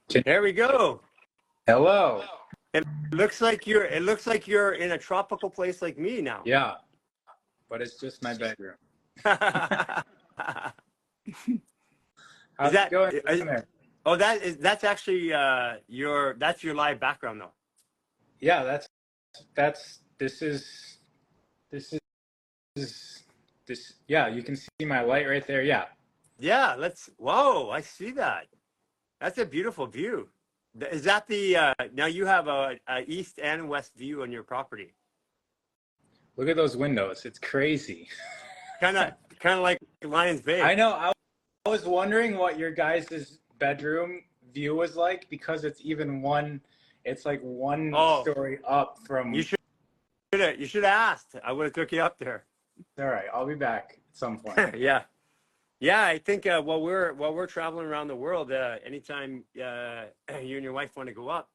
There we go. Hello. It looks like you're in a tropical place like me now. Yeah, but it's just my bedroom. How's it going there? Oh, that's actually that's your live background though. Yeah, this is yeah, you can see my light right there. Yeah. Yeah, whoa, I see that. That's a beautiful view. Is that the now you have a east and west view on your property? Look at those windows. It's crazy. Kind of like Lions Bay. I know. I was wondering what your guys' bedroom view was like because it's like one story up from. You should have asked. I would have took you up there. All right, I'll be back at some point. Yeah. Yeah, I think while we're traveling around the world, anytime you and your wife want to go up,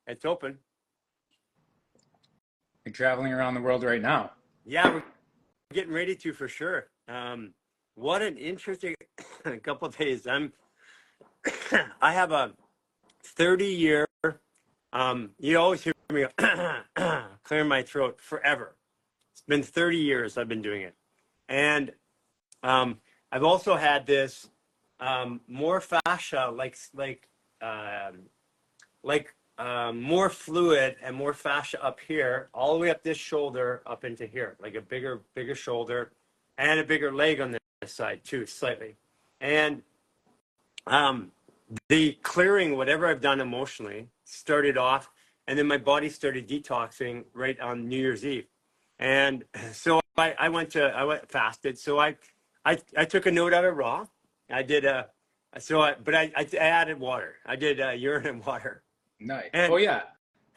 it's open. You're traveling around the world right now. Yeah, we're getting ready to for sure. What an interesting couple of days. I have a 30-year. You always hear me clearing my throat forever. It's been 30 years I've been doing it, and I've also had this more fascia, more fluid and more fascia up here, all the way up this shoulder, up into here, like a bigger shoulder, and a bigger leg on this side too, slightly. And the clearing, whatever I've done emotionally, started off, and then my body started detoxing right on New Year's Eve, and so I went fasted. So I took a note out of raw. I did but I added water. I did urine and water. Nice. And, oh yeah.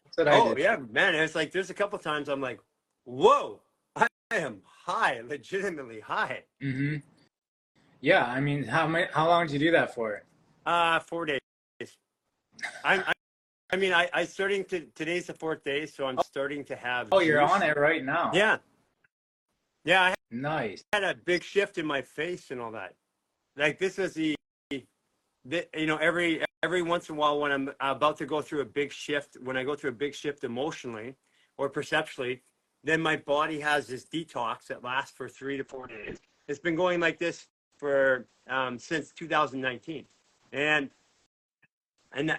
That's what I did. Yeah, man. It's like there's a couple times I'm like, whoa, I am high, legitimately high. Mm-hmm. Yeah, I mean, how long did you do that for? 4 days. I starting to, today's the 4th day, so I'm starting to have. Oh, you're on it right now. Yeah. Yeah. Nice. I had a big shift in my face and all that. Like this is every once in a while when I'm about to go through a big shift, when I go through a big shift emotionally or perceptually, then my body has this detox that lasts for 3 to 4 days. It's been going like this for since 2019. And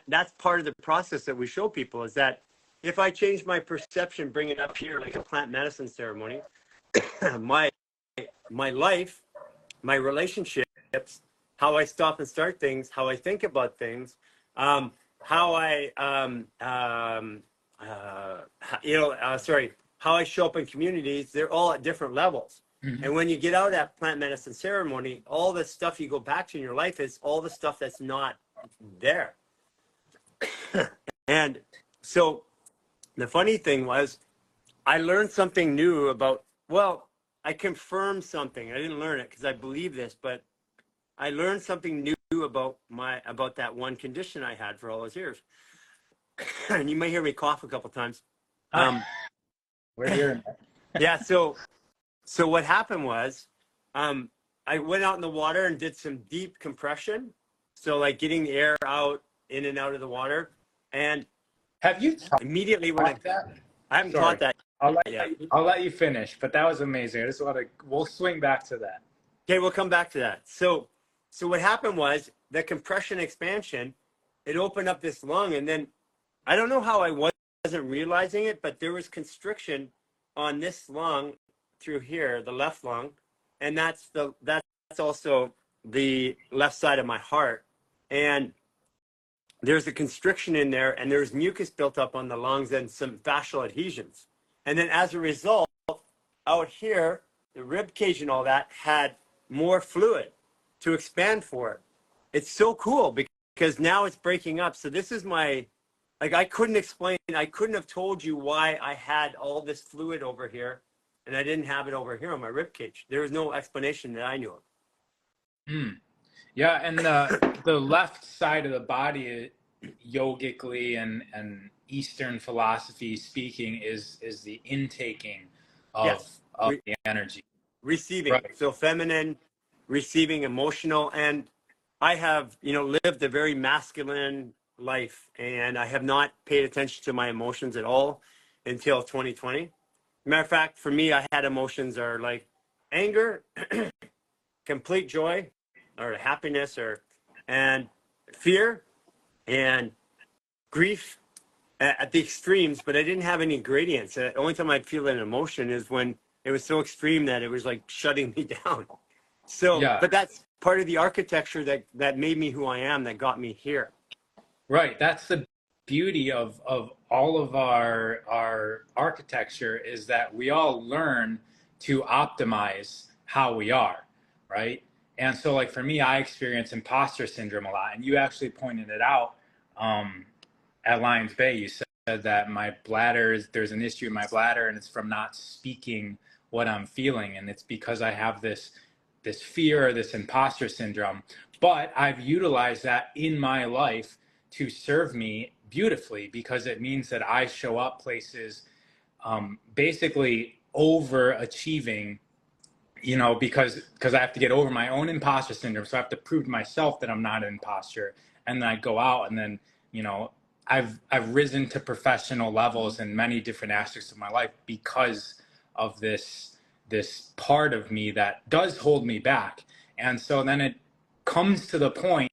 that's part of the process that we show people, is that if I change my perception, bring it up here like a plant medicine ceremony, my life, my relationships, how I stop and start things, how I think about things, how I show up in communities, they're all at different levels. Mm-hmm. And when you get out of that plant medicine ceremony, all the stuff you go back to in your life is all the stuff that's not there. And so the funny thing was, I learned something new I confirmed something. I didn't learn it because I believe this, but I learned something new about that one condition I had for all those years. And you may hear me cough a couple times. We're here. Yeah. So what happened was, I went out in the water and did some deep compression. So like getting the air out, in and out of the water. And have you immediately when I haven't taught that. I'll let you finish, but that was amazing. We'll swing back to that. Okay, we'll come back to that. So what happened was the compression expansion, it opened up this lung, and then I don't know how I wasn't realizing it, but there was constriction on this lung through here, the left lung, and that's also the left side of my heart. And there's a constriction in there, and there's mucus built up on the lungs and some fascial adhesions. And then as a result, out here, the rib cage and all that had more fluid to expand for it. It's so cool because now it's breaking up. So this is I couldn't explain, I couldn't have told you why I had all this fluid over here and I didn't have it over here on my rib cage. There was no explanation that I knew of. Yeah, and the left side of the body, yogically and Eastern philosophy speaking, is the intaking of the energy. Receiving. Right. So feminine, receiving, emotional. And I have, lived a very masculine, life, and I have not paid attention to my emotions at all until 2020. Matter of fact, for me, I had emotions are like anger, complete joy, or happiness, and fear and grief at the extremes, but I didn't have any gradients. The only time I'd feel an emotion is when it was so extreme that it was like shutting me down. So, Yeah. but that's part of the architecture that made me who I am, that got me here. Right. That's the beauty of all of our architecture, is that we all learn to optimize how we are, right? And so like for me, I experience imposter syndrome a lot, and you actually pointed it out at Lions Bay. You said that my bladder there's an issue in my bladder, and it's from not speaking what I'm feeling, and it's because I have this fear, this imposter syndrome. But I've utilized that in my life to serve me beautifully, because it means that I show up places basically overachieving, you know, because I have to get over my own imposter syndrome. So I have to prove to myself that I'm not an imposter. And then I go out, and then, you know, I've risen to professional levels in many different aspects of my life because of this part of me that does hold me back. And so then it comes to the point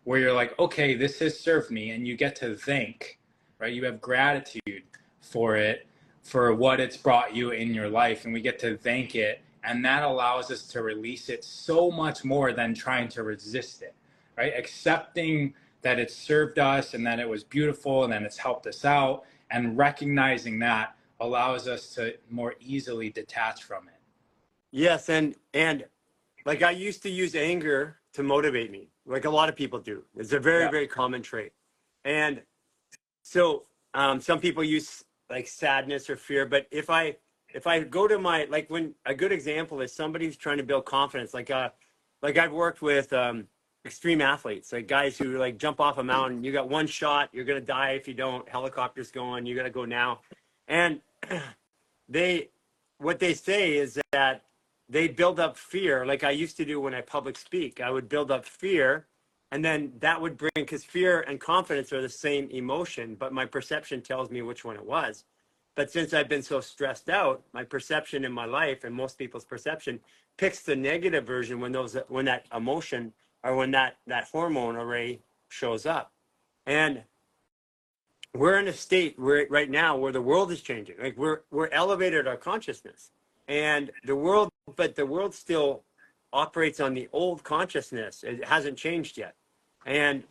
where you're like, okay, this has served me, and you get to thank, right? You have gratitude for it, for what it's brought you in your life, and we get to thank it, and that allows us to release it so much more than trying to resist it, right? Accepting that it served us and that it was beautiful and that it's helped us out, and recognizing that allows us to more easily detach from it. Yes, and like I used to use anger to motivate me, like a lot of people do. It's a very, Yeah. very common trait. And so some people use like sadness or fear, but if I go to my, like, when a good example is somebody who's trying to build confidence, like I've worked with extreme athletes, like guys who like jump off a mountain. You got one shot, you're gonna die if you don't. Helicopter's going, you gotta go now. And they what they say is that they build up fear, like I used to do when I public speak. I would build up fear, and then that would bring, because fear and confidence are the same emotion, but my perception tells me which one it was. But since I've been so stressed out, my perception in my life, and most people's perception, picks the negative version when that emotion, or when that hormone array shows up. And we're in a state where right now where the world is changing. Like we're elevated our consciousness, and the world still operates on the old consciousness. It hasn't changed yet. And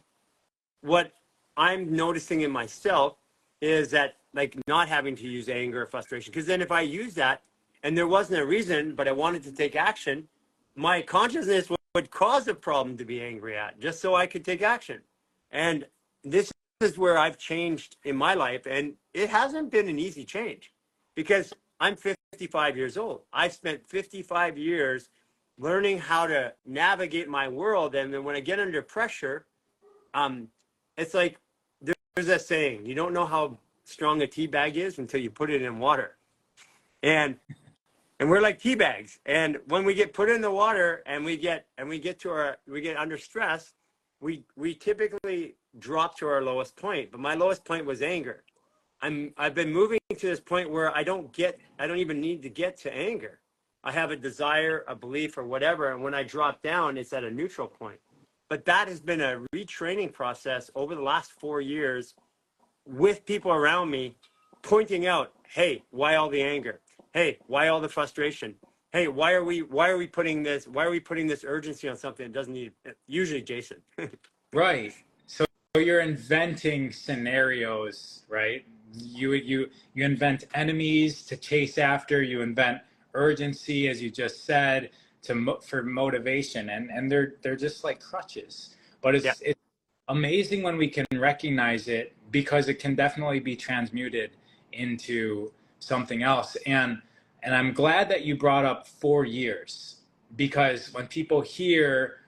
what I'm noticing in myself is that, like, not having to use anger or frustration, because then if I use that and there wasn't a reason, but I wanted to take action, my consciousness would cause a problem to be angry at, just so I could take action. And this is where I've changed in my life, and it hasn't been an easy change, because I'm 55 years old. I've spent 55 years learning how to navigate my world, and then when I get under pressure, it's like there's a saying: you don't know how strong a tea bag is until you put it in water. And we're like tea bags. And when we get put in the water and we get under stress, we typically drop to our lowest point. But my lowest point was anger. I've been moving to this point where I don't even need to get to anger. I have a desire, a belief, or whatever, and when I drop down, it's at a neutral point. But that has been a retraining process over the last 4 years, with people around me pointing out, hey, why all the anger? Hey, why all the frustration? Hey, why are we putting this urgency on something that doesn't need, usually Jason. Right. So you're inventing scenarios, right? You invent enemies to chase after. You invent urgency, as you just said, for motivation, and they're just like crutches. But Yeah. it's amazing when we can recognize it, because it can definitely be transmuted into something else. And I'm glad that you brought up 4 years, because when people hear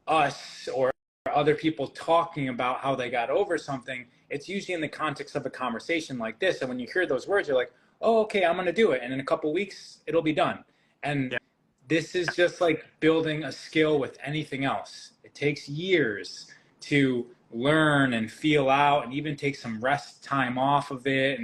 us or other people talking about how they got over something, it's usually in the context of a conversation like this. And when you hear those words, you're like, oh, okay, I'm going to do it. And in a couple of weeks, it'll be done. And Yeah. this is just like building a skill with anything else. It takes years to learn and feel out and even take some rest time off of it.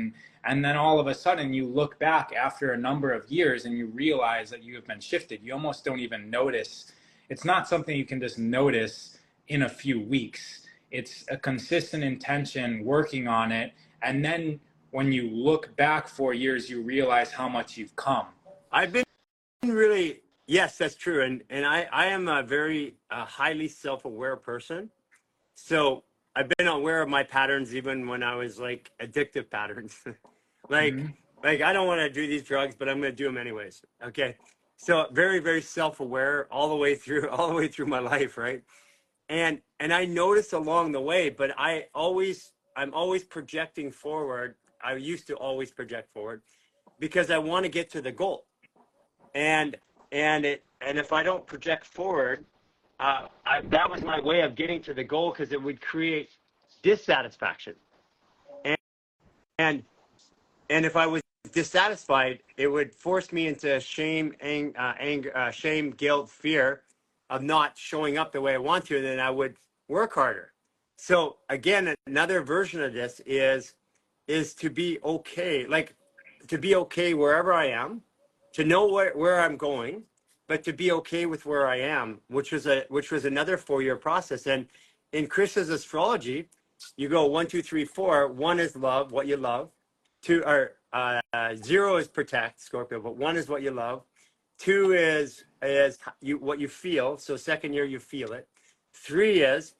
And then all of a sudden you look back after a number of years and you realize that you have been shifted. You almost don't even notice. It's not something you can just notice in a few weeks. It's a consistent intention working on it. And then when you look back 4 years, you realize how much you've come. I've been really, yes, that's true. And I am a very highly self-aware person. So I've been aware of my patterns even when I was like addictive patterns. like, Mm-hmm. like I don't want to do these drugs, but I'm going to do them anyways. Okay. So very, very self-aware all the way through my life. Right. And I noticed along the way, but I'm always projecting forward. I used to always project forward because I want to get to the goal. And if I don't project forward, that was my way of getting to the goal because it would create dissatisfaction. And and and if I was dissatisfied, it would force me into shame, shame, guilt, fear of not showing up the way I want to, and then I would work harder. So again, another version of this is to be okay, like to be okay wherever I am, to know where I'm going, but to be okay with where I am, which was another 4-year process. And in Chris's astrology, you go 1, 2, 3, 4. 1 is love, what you love. 2 or 0 is protect, Scorpio, but 1 is what you love. 2 is what you feel. So second year you feel it. 3 is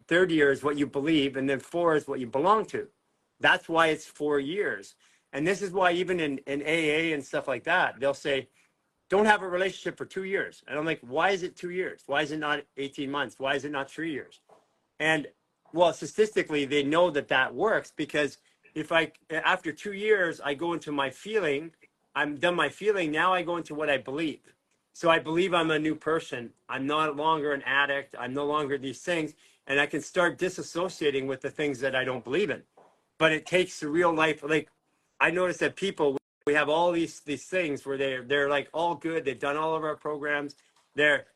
third year is what you believe, and then 4 is what you belong to. That's why it's 4 years. And this is why even in AA and stuff like that, they'll say, don't have a relationship for 2 years. And I'm like, why is it 2 years? Why is it not 18 months? Why is it not 3 years? And well, statistically, they know that works because if after 2 years, I go into my feeling, I'm done my feeling. Now I go into what I believe. So I believe I'm a new person. I'm no longer an addict. I'm no longer these things. And I can start disassociating with the things that I don't believe in. But it takes the real life. Like I notice that people, we have all these things where they're like all good. They've done all of our programs. They're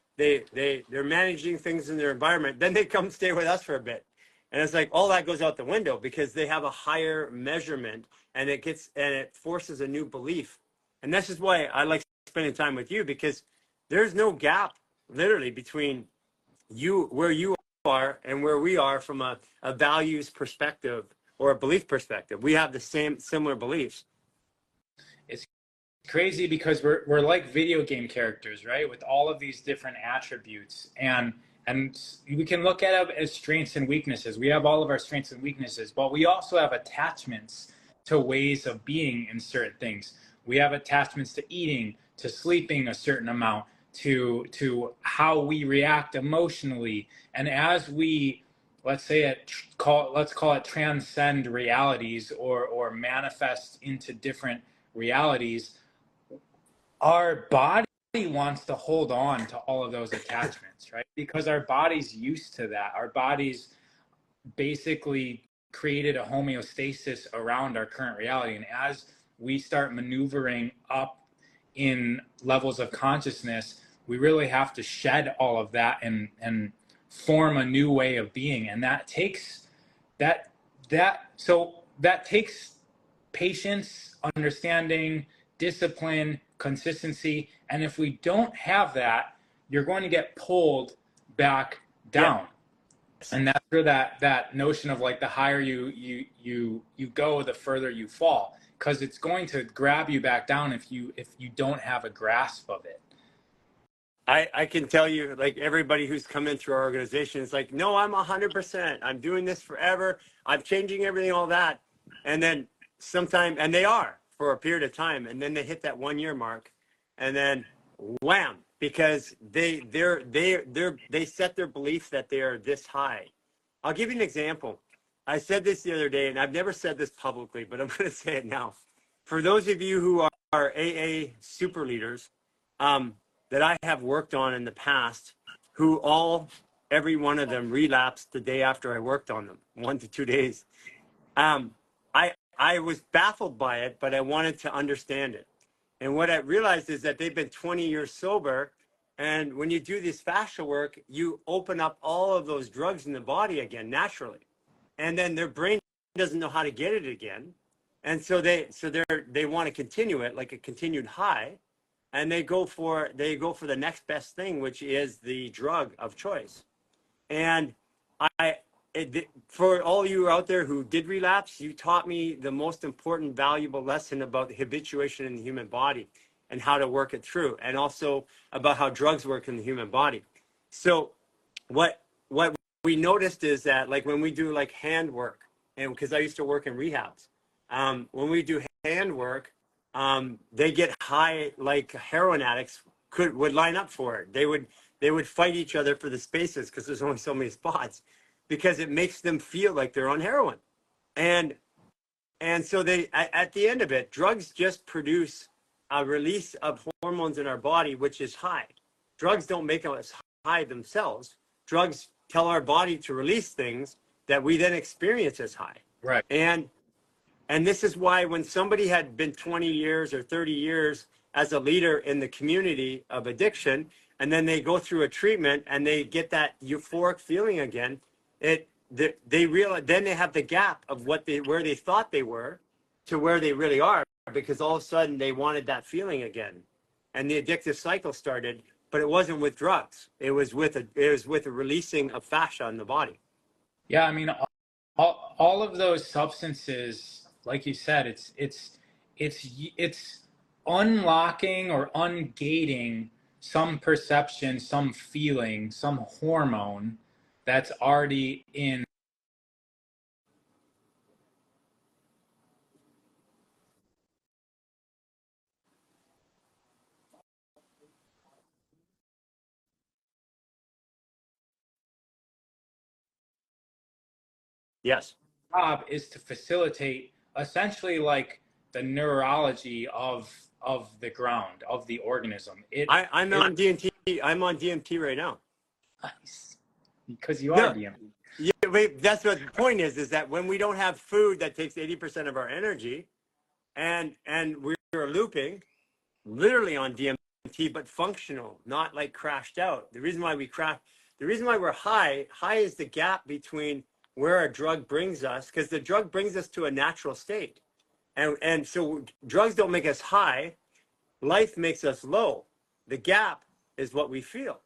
managing things in their environment. Then they come stay with us for a bit. And it's like all that goes out the window because they have a higher measurement and it forces a new belief. And this is why I like spending time with you because there's no gap literally between where you are and where we are from a values perspective or a belief perspective. We have the similar beliefs. It's crazy because we're like video game characters, right? With all of these different attributes, and we can look at it as strengths and weaknesses. We have all of our strengths and weaknesses, but we also have attachments to ways of being in certain things. We have attachments to eating, to sleeping a certain amount, to how we react emotionally. And as we, let's call it transcend realities or manifest into different realities, our body wants to hold on to all of those attachments, right? Because our body's used to that. Our body's basically created a homeostasis around our current reality. And as we start maneuvering up in levels of consciousness, we really have to shed all of that and form a new way of being. And that takes patience, understanding, discipline, consistency. And if we don't have that, you're going to get pulled back down. Yeah. And that's where that notion of like the higher you go, the further you fall, because it's going to grab you back down if you don't have a grasp of it. I can tell you, like everybody who's come in through our organization is like, no, I'm 100%. I'm doing this forever. I'm changing everything, all that. And then and they are for a period of time. And then they hit that 1 year mark and then wham, because they set their beliefs that they are this high. I'll give you an example. I said this the other day, and I've never said this publicly, but I'm going to say it now. For those of you who are AA super leaders, that I have worked on in the past, every one of them relapsed the day after I worked on them, 1 to 2 days. I was baffled by it, but I wanted to understand it. And what I realized is that they've been 20 years sober And when you do this fascia work, you open up all of those drugs in the body again naturally. And then their brain doesn't know how to get it again. And so they want to continue it like a continued high. And they go for the next best thing, which is the drug of choice. And for all you out there who did relapse, you taught me the most important, valuable lesson about the habituation in the human body and how to work it through, and also about how drugs work in the human body. So what we noticed is that, like, when we do like hand work, and because I used to work in rehabs, when we do hand work, they get high, like heroin addicts would line up for it. They would fight each other for the spaces because there's only so many spots, because it makes them feel like they're on heroin. And so they, at the end of it, drugs just produce a release of hormones in our body, which is high. Drugs don't make us high themselves. Drugs tell our body to release things that we then experience as high. Right. And this is why when somebody had been 20 years or 30 years as a leader in the community of addiction, and then they go through a treatment and they get that euphoric feeling again, they realize, then they have the gap of where they thought they were to where they really are, because all of a sudden they wanted that feeling again, and the addictive cycle started. But it wasn't with drugs; it was with a releasing of fascia in the body. Yeah, I mean, all of those substances, like you said, it's unlocking or ungating some perception, some feeling, some hormone that's already in. Yes. Job is to facilitate essentially like the neurology of the ground, of the organism. I'm on DMT. I'm on DMT right now. Nice. Because you are No, DMT. yeah, wait, that's what the point is that when we don't have food that takes 80% of our energy, and we're looping, literally on DMT, but functional, not like crashed out. The reason why we're high is the gap between where a drug brings us, because the drug brings us to a natural state. And so drugs don't make us high, life makes us low. The gap is what we feel.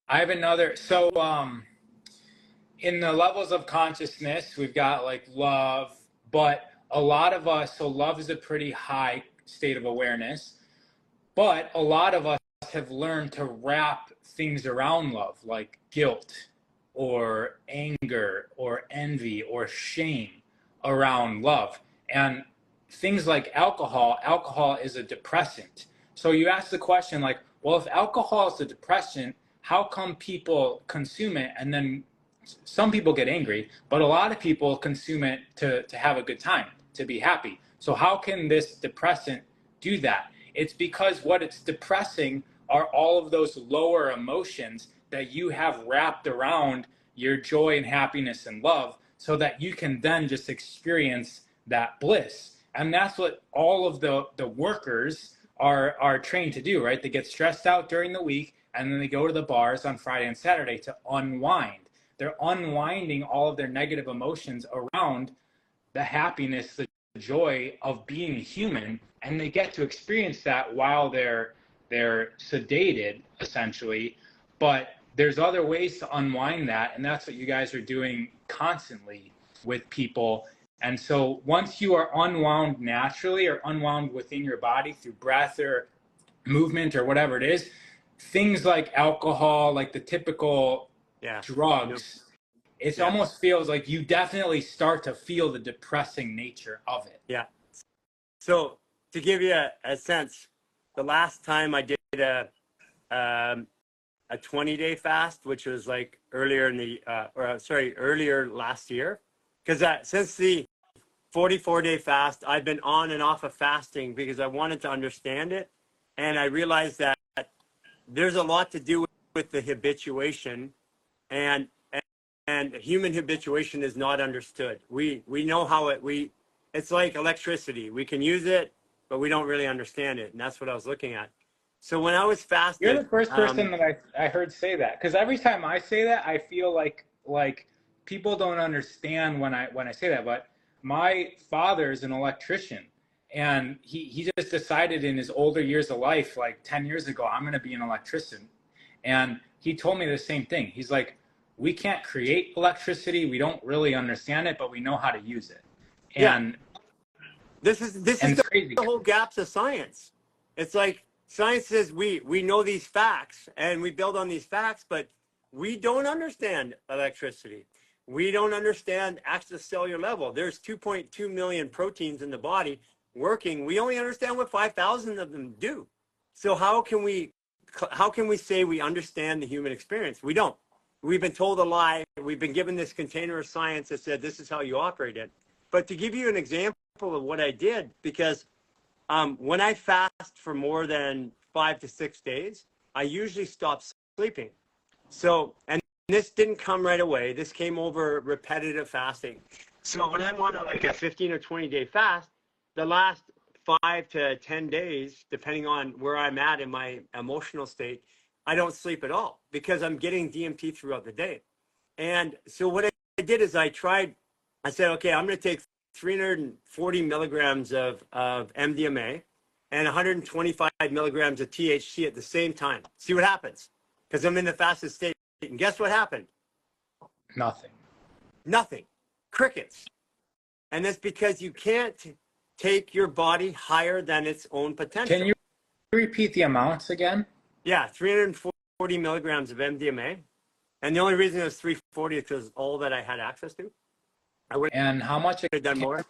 I have another. So, in the levels of consciousness, we've got like love, but a lot of us, so love is a pretty high state of awareness, but a lot of us have learned to wrap things around love, like guilt or anger or envy or shame around love. And things like alcohol is a depressant. So you ask the question, like, well, if alcohol is a depressant, how come people consume it? And then some people get angry, but a lot of people consume it to have a good time, to be happy. So how can this depressant do that? It's because what it's depressing are all of those lower emotions that you have wrapped around your joy and happiness and love, so that you can then just experience that bliss. And that's what all of the workers are trained to do, right? They get stressed out during the week, and then they go to the bars on Friday and Saturday to unwind. They're unwinding all of their negative emotions around the happiness, the joy of being human, and they get to experience that while they're sedated, essentially. But there's other ways to unwind that, and that's what you guys are doing constantly with people. And so once you are unwound naturally, or unwound within your body through breath or movement or whatever it is, things like alcohol, like the typical drugs, it almost feels like you definitely start to feel the depressing nature of it. Yeah. So to give you a sense, the last time I did a 20-day fast, which was like earlier last year, because since the 44-day fast, I've been on and off of fasting because I wanted to understand it. And I realized that there's a lot to do with the habituation, and human habituation is not understood. We know how it's like electricity. We can use it, but we don't really understand it. And that's what I was looking at. So when I was You're fasted, the first person that I heard say that. Because every time I say that, I feel like people don't understand when I say that. But my father is an electrician, and he just decided in his older years of life, like 10 years ago, I'm going to be an electrician. And he told me the same thing. He's like, we can't create electricity. We don't really understand it, but we know how to use it. yeah, And this is it's crazy. the whole gaps of science. It's like science says we know these facts and we build on these facts, but we don't understand electricity. We don't understand at the cellular level. There's 2.2 million proteins in the body working. We only understand what 5,000 of them do. So how can we say we understand the human experience? We don't. We've been told a lie. We've been given this container of science that said this is how you operate it. But to give you an example of what I did, because when I fast for more than 5 to 6 days, I usually stop sleeping. So, and this didn't come right away. This came over repetitive fasting. So when I'm on like a 15 or 20-day fast, the last 5 to 10 days, depending on where I'm at in my emotional state, I don't sleep at all because I'm getting DMT throughout the day. And so what I did is I said, okay, I'm going to take 340 milligrams of MDMA and 125 milligrams of THC at the same time. See what happens. Because I'm in the fastest state. And guess what happened? Nothing. Nothing. Crickets. And that's because you can't take your body higher than its own potential. Can you repeat the amounts again? Yeah, 340 milligrams of MDMA. And the only reason it was 340 is because all that I had access to. And how much have done more.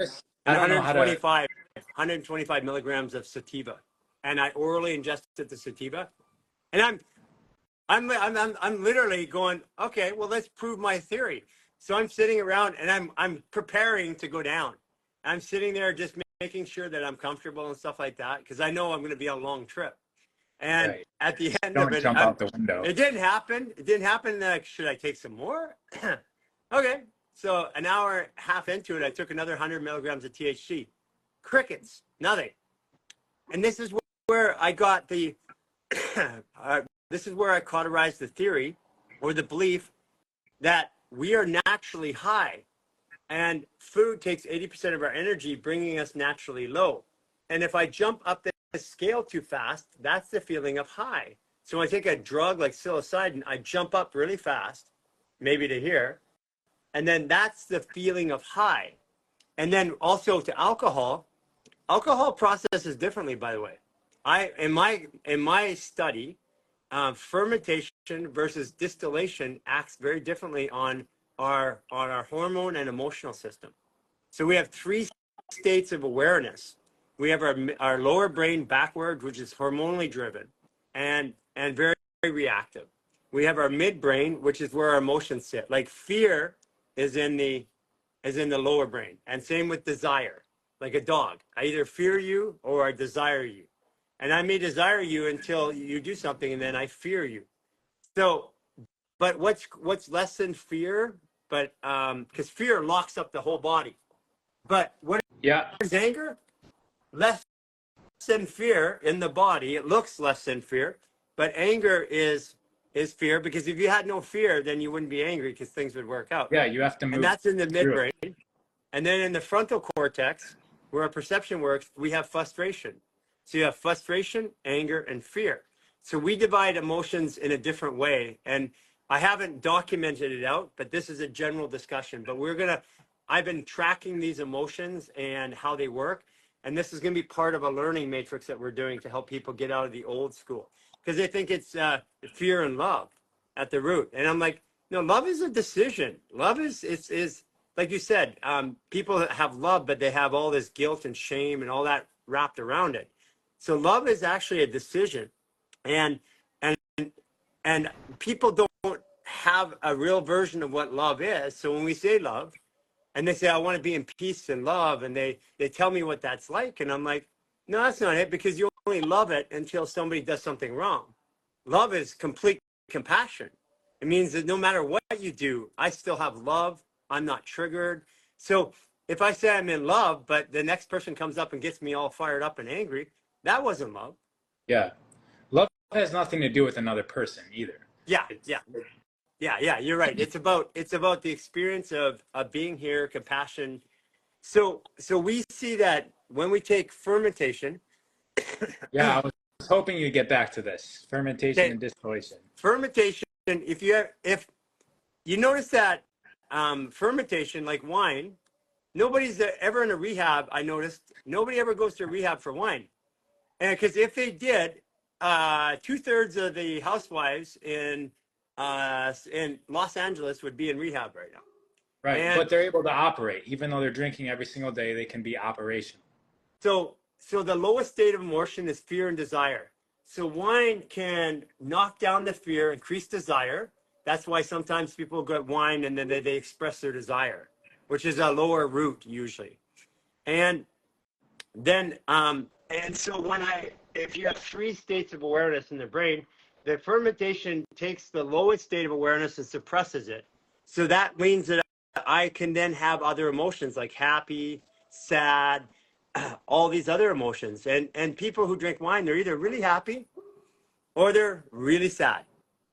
I don't know how to. 125 milligrams of sativa, and I orally ingested the sativa, and I'm literally going, okay, well, let's prove my theory. So I'm sitting around and I'm preparing to go down. I'm sitting there just making sure that I'm comfortable and stuff like that because I know I'm going to be on a long trip. And Right. at the end Don't of it, jump out the window. it didn't happen. It didn't happen. Should I take some more? Okay. So an hour and a half into it, I took another 100 milligrams of THC. Crickets, nothing. And this is where I got the, this is where I cauterized the theory or the belief that we are naturally high and food takes 80% of our energy, bringing us naturally low. And if I jump up the scale too fast, that's the feeling of high. So when I take a drug like psilocybin, I jump up really fast, maybe to here. And then that's the feeling of high. And then also to alcohol processes differently, by the way. In my study, fermentation versus distillation acts very differently on our hormone and emotional system. So we have three states of awareness. We have our lower brain backward, which is hormonally driven and very, very reactive. We have our midbrain, which is where our emotions sit. Like fear is in the lower brain, and same with desire. Like a dog, I either fear you or I desire you, and I may desire you until you do something, and then I fear you. So, but what's less than fear? But because fear locks up the whole body. But what is anger? Less than fear in the body. It looks less than fear, but anger is fear, because if you had no fear, then you wouldn't be angry because things would work out. Yeah, you have to move. And that's in the midbrain. And then in the frontal cortex, where our perception works, we have frustration. So you have frustration, anger, and fear. So we divide emotions in a different way. And I haven't documented it out, but this is a general discussion. But I've been tracking these emotions and how they work. And this is going to be part of a learning matrix that we're doing to help people get out of the old school. Because they think it's fear and love at the root. And I'm like, no, love is a decision. Love is like you said, people have love, but they have all this guilt and shame and all that wrapped around it. So love is actually a decision. And people don't have a real version of what love is. So when we say love, and they say, I want to be in peace and love, and they tell me what that's like, and I'm like, no, that's not it, because you only love it until somebody does something wrong. Love is complete compassion. It means that no matter what you do, I still have love. I'm not triggered. So if I say I'm in love, but the next person comes up and gets me all fired up and angry, that wasn't love. Yeah. Love has nothing to do with another person either. Yeah, It's, yeah, yeah. You're right. It's about the experience of being here, compassion. So we see that when we take fermentation. yeah, I was hoping you'd get back to this fermentation Okay, and distillation. fermentation. If you notice that fermentation, like wine, nobody's ever in a rehab. I noticed nobody ever goes to rehab for wine, and because if they did, 2/3 of the housewives in Los Angeles would be in rehab right now. Right, And but they're able to operate even though they're drinking every single day. They can be operational. so the lowest state of emotion is fear and desire. So wine can knock down the fear, increase desire. That's why sometimes people get wine and then they express their desire, which is a lower root usually. And then and so if you have three states of awareness in the brain, the fermentation takes the lowest state of awareness and suppresses it. So that means that I can then have other emotions like happy, sad, all these other emotions. And people who drink wine, they're either really happy or they're really sad.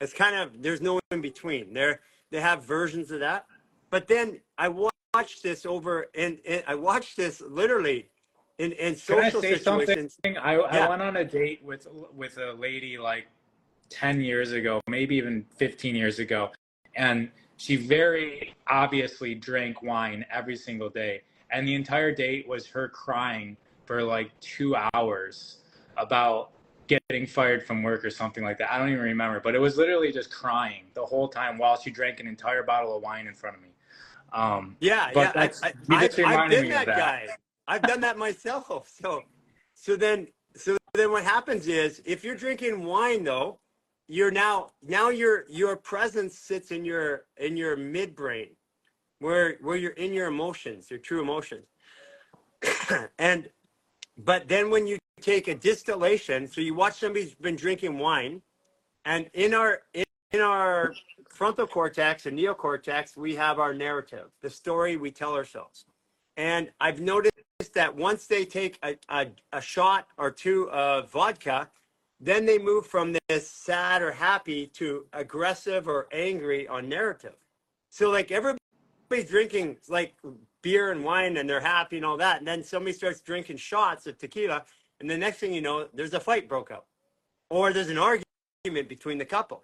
It's kind of, there's no in between. They have versions of that. But then I watched this and I watched this literally in Can I social say something? situations. I Yeah. went on a date with a lady like 10 years ago, maybe even 15 years ago, and she very obviously drank wine every single day. And the entire date was her crying for like 2 hours about getting fired from work or something like that. I don't even remember, but it was literally just crying the whole time while she drank an entire bottle of wine in front of me. Yeah, But yeah. that's, you just I've reminded been me of that that. guy. I've done that myself. So then what happens is if you're drinking wine though, you're now your presence sits in your midbrain where you're in your emotions, your true emotions. And but then when you take a distillation, so you watch somebody who's been drinking wine, and in our frontal cortex and neocortex, we have our narrative, the story we tell ourselves. And I've noticed that once they take a shot or two of vodka, then they move from this sad or happy to aggressive or angry on narrative. So like everybody's drinking like beer and wine and they're happy and all that. And then somebody starts drinking shots of tequila. And the next thing you know, there's a fight broke out or there's an argument between the couple.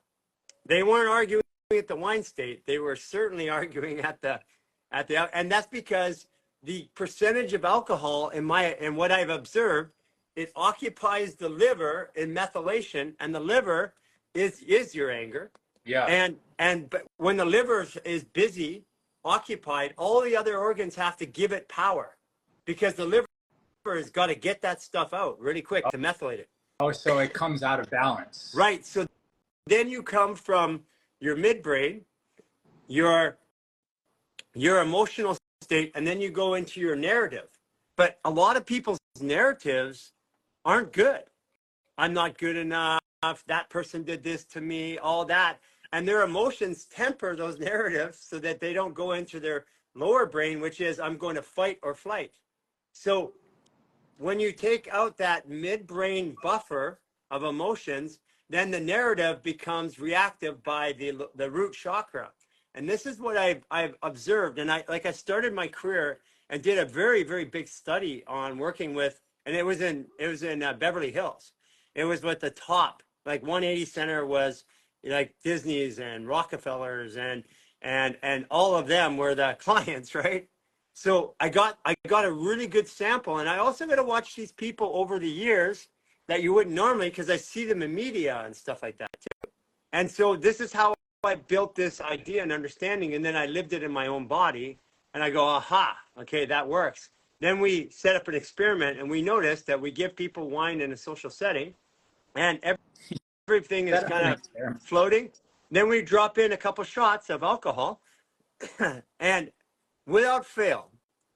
They weren't arguing at the wine state. They were certainly arguing and that's because the percentage of alcohol in what I've observed, it occupies the liver in methylation, and the liver is your anger. Yeah. But when the liver is busy, occupied, all the other organs have to give it power because the liver has got to get that stuff out really quick to methylate it. Oh, so it comes out of balance. Right. So then you come from your midbrain, your emotional state, and then you go into your narrative. But a lot of people's narratives aren't good. I'm not good enough. That person did this to me, all that. And their emotions temper those narratives so that they don't go into their lower brain, which is I'm going to fight or flight. So when you take out that midbrain buffer of emotions, then the narrative becomes reactive by the root chakra. And this is what I've observed. And I started my career and did a very, very big study on working with, and it was in Beverly Hills. It was with the top, like 180 Center was like Disney's and Rockefellers and all of them were the clients, right? So I got a really good sample, and I also got to watch these people over the years that you wouldn't normally, because I see them in media and stuff like that too. And so this is how I built this idea and understanding, and then I lived it in my own body, and I go, aha, okay, that works. Then we set up an experiment, and we noticed that we give people wine in a social setting, and everything is kind of floating. Then we drop in a couple shots of alcohol, and without fail,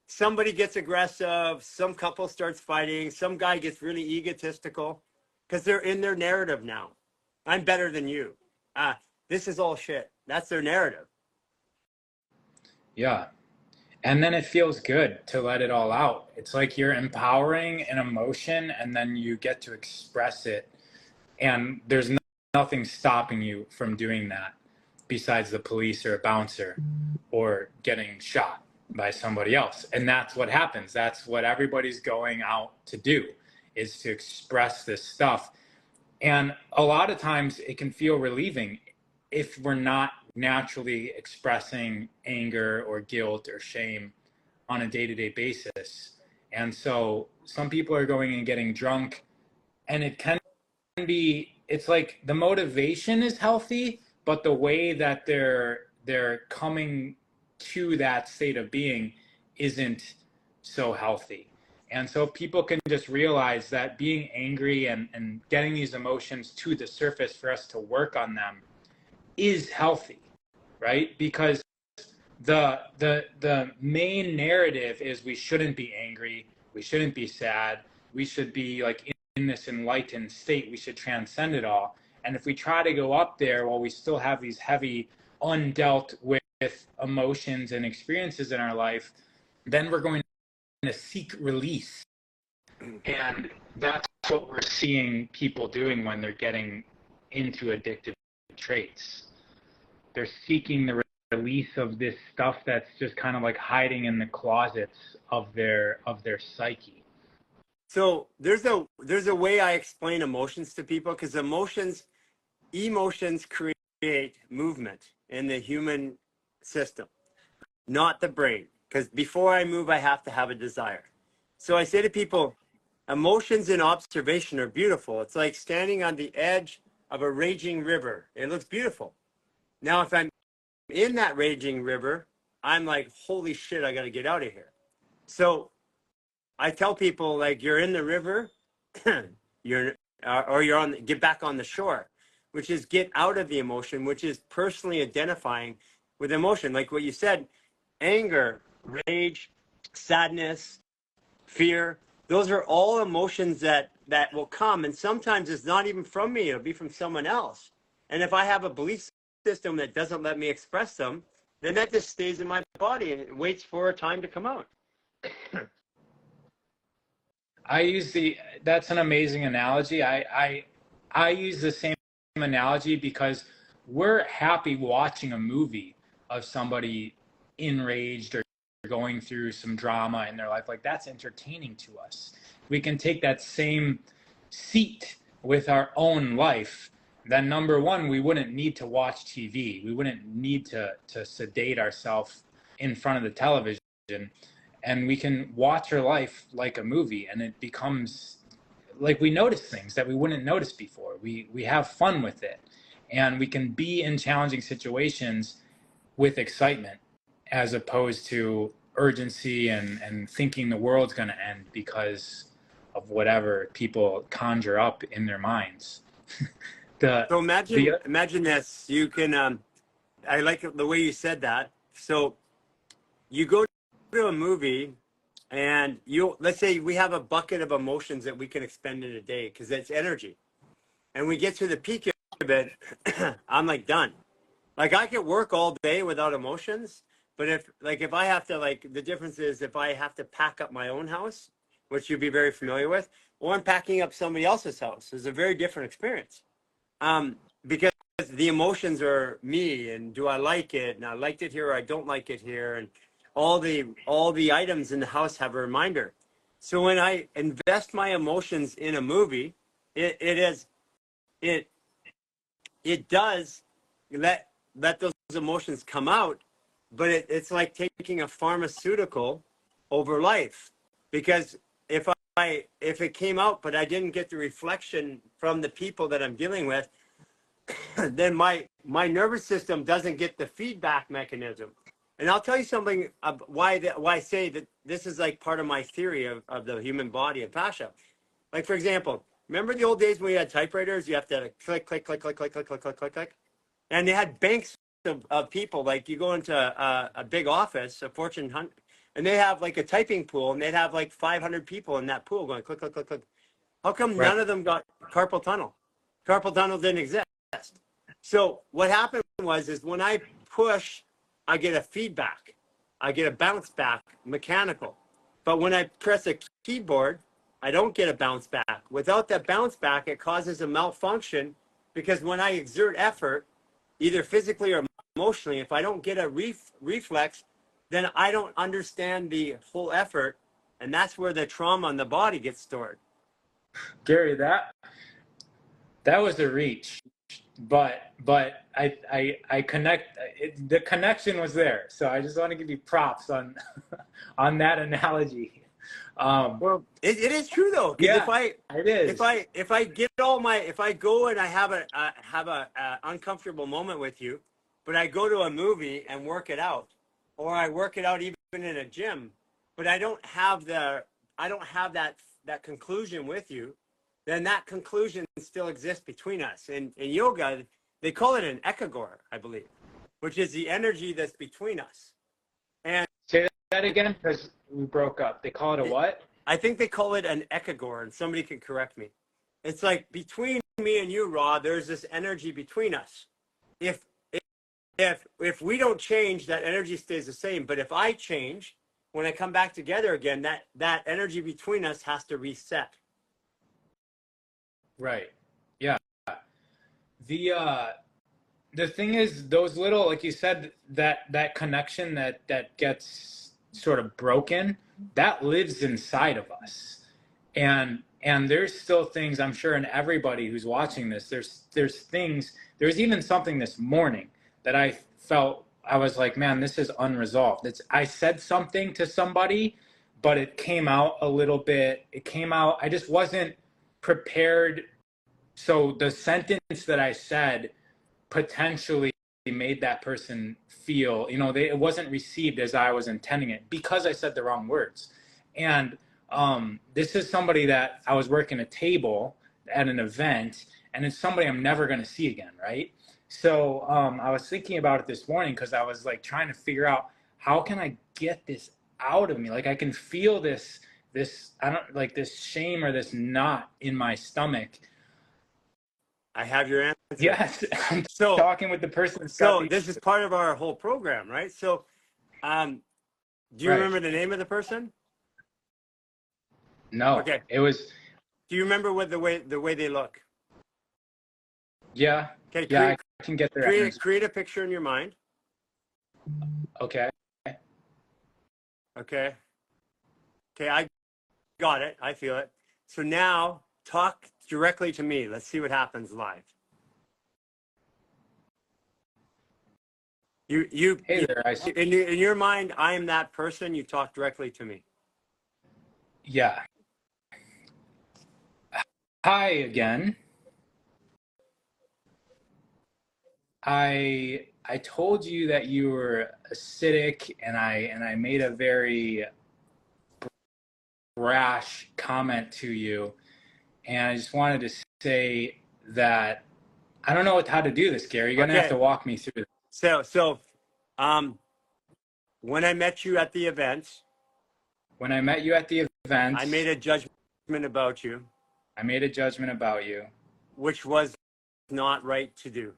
somebody gets aggressive, some couple starts fighting, some guy gets really egotistical because they're in their narrative now. I'm better than you. This is all shit. That's their narrative. Yeah. And then it feels good to let it all out. It's like you're empowering an emotion and then you get to express it And there's nothing stopping you from doing that besides the police or a bouncer or getting shot by somebody else. And that's what happens. That's what everybody's going out to do, is to express this stuff. And a lot of times it can feel relieving if we're not naturally expressing anger or guilt or shame on a day-to-day basis. And so some people are going and getting drunk, and it can be, it's like the motivation is healthy, but the way that they're coming to that state of being isn't so healthy. And so people can just realize that being angry and getting these emotions to the surface for us to work on them is healthy, right? Because the main narrative is we shouldn't be angry, we shouldn't be sad, we should be like in this enlightened state, we should transcend it all. And if we try to go up there while we still have these heavy undealt with emotions and experiences in our life, then we're going to seek release. And that's what we're seeing people doing when they're getting into addictive traits. They're seeking the release of this stuff that's just kind of like hiding in the closets of their psyche. So there's a way I explain emotions to people, because emotions create movement in the human system, not the brain. Because before I move, I have to have a desire. So I say to people, emotions in observation are beautiful. It's like standing on the edge of a raging river. It looks beautiful. Now, if I'm in that raging river, I'm like, holy shit, I got to get out of here. So I tell people, like, you're in the river, you're get back on the shore, which is get out of the emotion, which is personally identifying with emotion. Like what you said, anger, rage, sadness, fear, those are all emotions that will come. And sometimes it's not even from me, it'll be from someone else. And if I have a belief system that doesn't let me express them, then that just stays in my body and it waits for a time to come out. That's an amazing analogy. I use the same analogy because we're happy watching a movie of somebody enraged or going through some drama in their life. Like, that's entertaining to us. We can take that same seat with our own life. Then number one, we wouldn't need to watch TV. We wouldn't need to sedate ourselves in front of the television. And we can watch our life like a movie, and it becomes like we notice things that we wouldn't notice before. We have fun with it, and we can be in challenging situations with excitement as opposed to urgency and thinking the world's going to end because of whatever people conjure up in their minds. So imagine this. You can, I like the way you said that. So you go to a movie and let's say we have a bucket of emotions that we can expend in a day because it's energy. And we get to the peak of it, I'm like done. Like I could work all day without emotions, but if I have to, like, the difference is if I have to pack up my own house, which you'd be very familiar with, or I'm packing up somebody else's house, it's a very different experience. Because the emotions are me, and do I like it, and I liked it here or I don't like it here, and all the items in the house have a reminder. So when I invest my emotions in a movie, it does let those emotions come out, but it's like taking a pharmaceutical over life, because if it came out but I didn't get the reflection from the people that I'm dealing with, then my nervous system doesn't get the feedback mechanism. And I'll tell you something why I say that this is like part of my theory of the human body and fascia. Like, for example, remember the old days when we had typewriters? You have to click, click, click, click, click, click, click, click, click, click. And they had banks of people. Like, you go into a big office, a Fortune 100, and they have like a typing pool, and they'd have like 500 people in that pool going click, click, click, click. How come none of them got carpal tunnel? Carpal tunnel didn't exist. So what happened is when I push, I get a feedback. I get a bounce back, mechanical. But when I press a keyboard, I don't get a bounce back. Without that bounce back, it causes a malfunction, because when I exert effort, either physically or emotionally, if I don't get a reflex, then I don't understand the whole effort. And that's where the trauma in the body gets stored. Gary, that was a reach, but I connect. The connection was there, so I just want to give you props on on that analogy. Well, it is true though, because Yeah, it is. if I get all my, if I go and I have a uncomfortable moment with you, but I go to a movie and work it out, or I work it out even in a gym, but I don't have that conclusion with you, then that conclusion still exists between us. In yoga, they call it an egregore, I believe, which is the energy that's between us. And Say that again, because we broke up. They call it a what? I think they call it an egregore, and somebody can correct me. It's like between me and you, Raw, there's this energy between us. If if we don't change, that energy stays the same. But if I change, when I come back together again, that energy between us has to reset. Right. Yeah. The thing is, those little, like you said, that connection that gets sort of broken, that lives inside of us. And there's still things, I'm sure, in everybody who's watching this, there's things, there's even something this morning that I felt, I was like, man, this is unresolved. I said something to somebody, but it came out a little bit, I just wasn't prepared. So the sentence that I said potentially made that person feel, it wasn't received as I was intending it, because I said the wrong words. And this is somebody that I was working a table at an event, and it's somebody I'm never going to see again, right? So I was thinking about it this morning, because I was like trying to figure out, how can I get this out of me? Like, I can feel this I don't like this shame or this knot in my stomach. I have your answer. Yes, I'm So talking with the person. So this is part of our whole program, right? So, do you remember the name of the person? No. Okay. It was. Do you remember what the way they look? Yeah. Okay. Yeah, I can get there. Create a picture in your mind. Okay. Okay. Okay. I got it. I feel it. So now talk directly to me. Let's see what happens live. Hey there. In your mind, I am that person. You talk directly to me. Yeah. Hi again. I told you that you were acidic, and I made a very brash comment to you, and I just wanted to say that I don't know how to do this, Gary. You're gonna have to walk me through this. So, when I met you at the event, I made a judgment about you. Which was not right to do.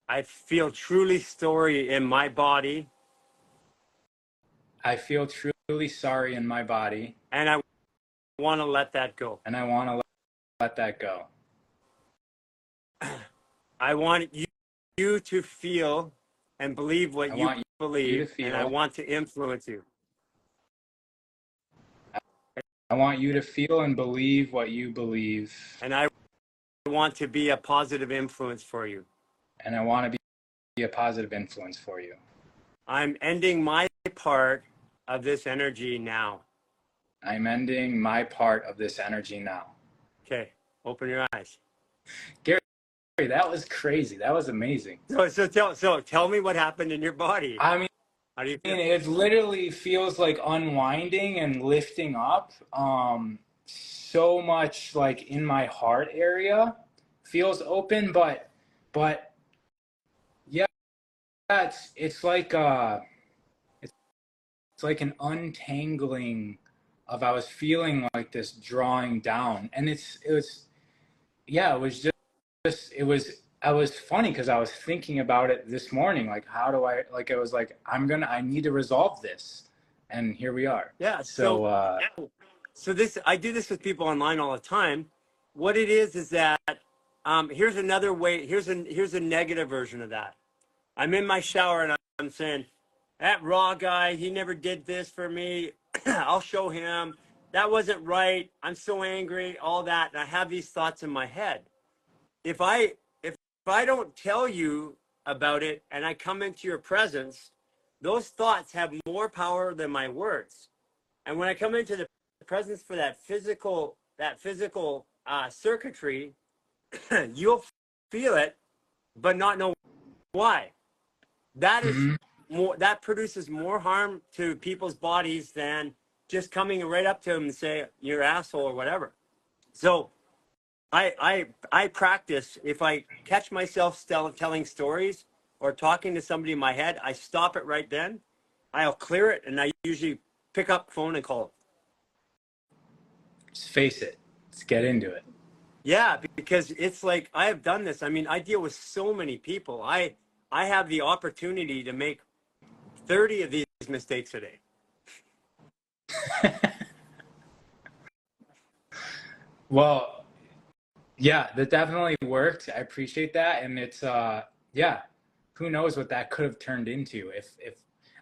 I feel truly sorry in my body. I feel truly sorry in my body. And I want to let that go. I want you to feel and believe what you believe, and I want to influence you. I want you to feel and believe what you believe. And I want to be a positive influence for you. I'm ending my part of this energy now. Okay, open your eyes. Gary, that was crazy. That was amazing. So tell me what happened in your body. I mean, how do you feel? It literally feels like unwinding and lifting up. So much, like, in my heart area feels open, but yeah, it's like an untangling of, I was feeling like this drawing down, and it was funny, because I was thinking about it this morning, like, how do I, like, I was like, I need to resolve this. and here we are. Yeah. So So this, I do this with people online all the time. What it is that here's another way. Here's a negative version of that. I'm in my shower and I'm saying, that raw guy, he never did this for me. I'll show him. That wasn't right. I'm so angry, all that. And I have these thoughts in my head. If I don't tell you about it and I come into your presence, those thoughts have more power than my words. And when I come into the presence for that physical circuitry, you'll feel it, but not know why. That is mhm. more, that produces more harm to people's bodies than just coming right up to them and say you're an asshole or whatever. So I practice, if I catch myself still telling stories or talking to somebody in my head, I stop it right then. I'll clear it, and I usually pick up the phone and call. Just face it. Let's get into it. Yeah, because it's like, I have done this. I mean, I deal with so many people. I have the opportunity to make 30 of these mistakes a day. Well, yeah, that definitely worked. I appreciate that, and it's yeah, who knows what that could have turned into if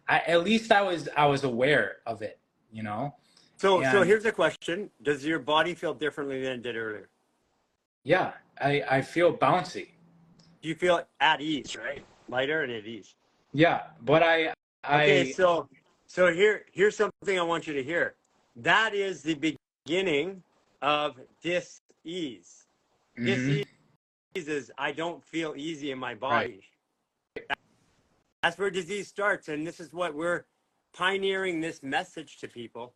I at least I was aware of it, you know. So And here's a question. Does your body feel differently than it did earlier? yeah, I feel bouncy. Do you feel at ease, right? Lighter and at ease. Yeah, but Okay, I so here's something I want you to hear. That is the beginning of dis-ease. mhm, Dis-ease is, I don't feel easy in my right. body. That's where disease starts, and this is what we're pioneering this message to people.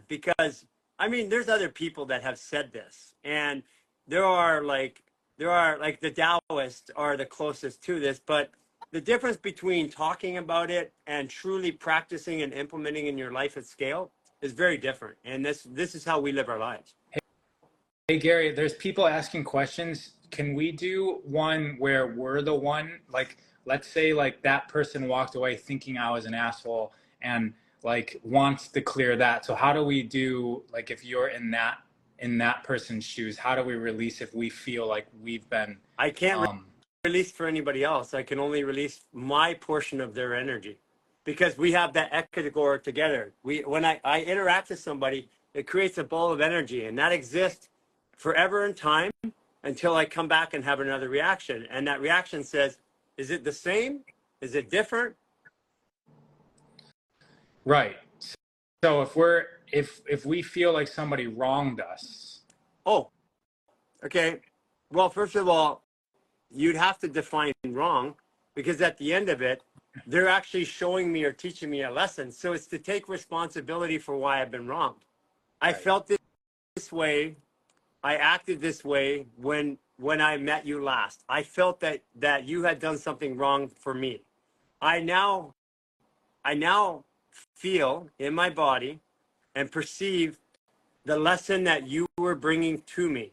Because I mean, there's other people that have said this, and there are like the Taoists are the closest to this, but the difference between talking about it and truly practicing and implementing in your life at scale is very different. And this is how we live our lives. Hey Gary, there's people asking questions. Can we do one where we're the one, like, let's say like that person walked away thinking I was an asshole and like wants to clear that. So how do we do, like, if you're in that person's shoes, how do we release if we feel like we've been I can't um release for anybody else. I can only release my portion of their energy, because we have that egregore together. When I interact with somebody, it creates a ball of energy, and that exists forever in time until I come back and have another reaction. And that reaction says, is it the same? Is it different? right. So if we're if we feel like somebody wronged us. Oh, okay. Well, first of all, you'd have to define wrong, because at the end of it, they're actually showing me or teaching me a lesson. So it's to take responsibility for why I've been wronged. I Right. felt this way. I acted this way when I met you last. I felt that you had done something wrong for me. I now I now feel in my body and perceive the lesson that you were bringing to me.